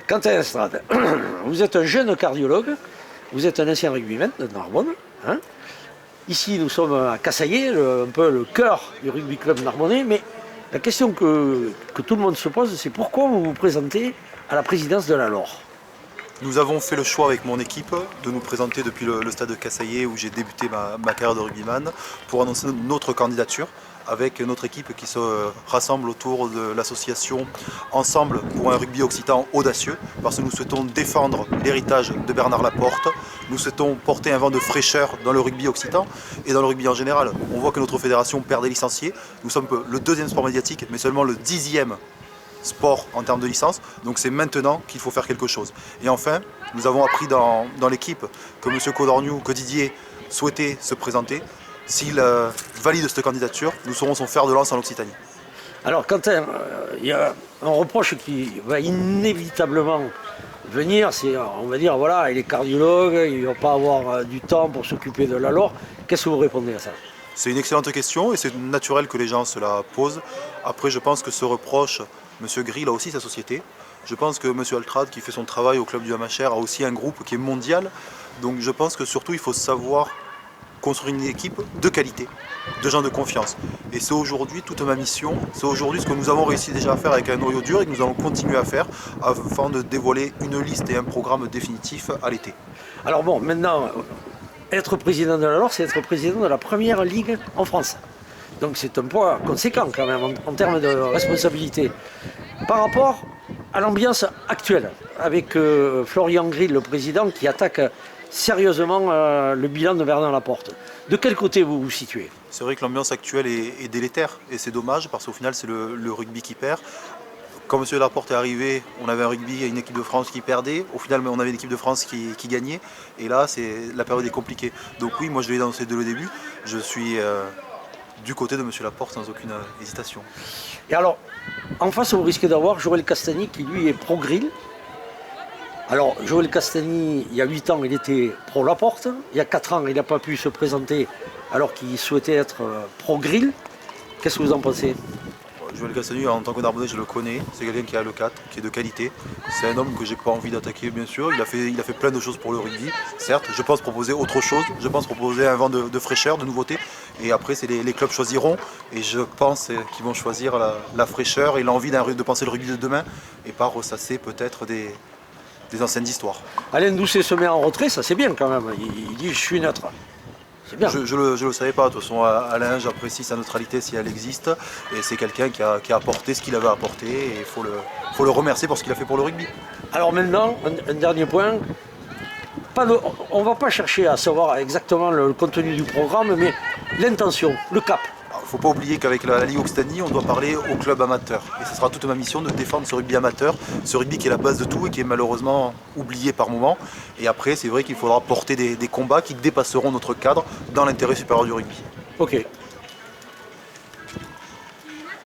Quentin Estrade, vous êtes un jeune cardiologue, vous êtes un ancien rugbyman de Narbonne. Hein. Ici, nous sommes à Cassaillé, un peu le cœur du rugby club narbonnais, mais la question que tout le monde se pose, c'est pourquoi vous vous présentez à la présidence de la LOR? Nous avons fait le choix avec mon équipe de nous présenter depuis le stade de Cassaillé où j'ai débuté ma carrière de rugbyman pour annoncer notre candidature avec notre équipe qui se rassemble autour de l'association Ensemble pour un rugby occitan audacieux parce que nous souhaitons défendre l'héritage de Bernard Laporte, nous souhaitons porter un vent de fraîcheur dans le rugby occitan et dans le rugby en général. On voit que notre fédération perd des licenciés, nous sommes le deuxième sport médiatique mais seulement le 10e sport en termes de licence, donc c'est maintenant qu'il faut faire quelque chose. Et enfin, nous avons appris dans l'équipe que M. Codorniou, que Didier souhaitait se présenter. S'il valide cette candidature, nous serons son fer de lance en Occitanie. Alors Quentin, il y a un reproche qui va inévitablement venir, c'est on va dire voilà, il est cardiologue, il ne va pas avoir du temps pour s'occuper de la LOR. Qu'est-ce que vous répondez à ça? C'est une excellente question et c'est naturel que les gens se la posent. Après, je pense que ce reproche, M. Grill a aussi sa société. Je pense que M. Altrad, qui fait son travail au club du MHR, a aussi un groupe qui est mondial. Donc je pense que surtout, il faut savoir construire une équipe de qualité, de gens de confiance. Et c'est aujourd'hui toute ma mission, c'est aujourd'hui ce que nous avons réussi déjà à faire avec un noyau dur et que nous allons continuer à faire afin de dévoiler une liste et un programme définitif à l'été. Alors bon, maintenant, être président de la LOR, c'est être président de la première ligue en France. Donc c'est un poids conséquent quand même en termes de responsabilité. Par rapport à l'ambiance actuelle, avec Florian Grill, le président, qui attaque sérieusement le bilan de Bernard Laporte. De quel côté vous vous situez? C'est vrai que l'ambiance actuelle est délétère et c'est dommage parce qu'au final c'est le rugby qui perd. Quand M. Laporte est arrivé, on avait un rugby et une équipe de France qui perdait. Au final, on avait une équipe de France qui gagnait. Et là, la période est compliquée. Donc oui, moi je l'ai annoncé dès le début. Je suis du côté de M. Laporte sans aucune hésitation. Et alors, en face, vous risquez d'avoir Joël Castagny qui lui est pro-Grill. Alors, Joël Castagny, il y a 8 ans, il était pro-Laporte. Il y a 4 ans, il n'a pas pu se présenter alors qu'il souhaitait être pro-Grill. Qu'est-ce que vous en pensez? Joël Castagny, en tant que Narbonnais, je le connais. C'est quelqu'un qui a le 4, qui est de qualité. C'est un homme que j'ai pas envie d'attaquer, bien sûr. Il a fait plein de choses pour le rugby. Certes, je pense proposer autre chose. Je pense proposer un vent de fraîcheur, de nouveauté. Et après, les clubs choisiront. Et je pense qu'ils vont choisir la fraîcheur et l'envie de penser le rugby de demain et pas ressasser peut-être des anciennes histoires. Alain Doucet se met en retrait, ça c'est bien quand même. Il dit je suis neutre. C'est bien. Je le savais pas. De toute façon, Alain, j'apprécie sa neutralité si elle existe. Et c'est quelqu'un qui a apporté ce qu'il avait apporté. Et il faut le remercier pour ce qu'il a fait pour le rugby. Alors maintenant, un dernier point. On ne va pas chercher à savoir exactement le contenu du programme, mais l'intention, le cap. Il ne faut pas oublier qu'avec la Ligue Occitanie, on doit parler au club amateur. Et ce sera toute ma mission de défendre ce rugby amateur, ce rugby qui est la base de tout et qui est malheureusement oublié par moments. Et après, c'est vrai qu'il faudra porter des combats qui dépasseront notre cadre dans l'intérêt supérieur du rugby. Ok.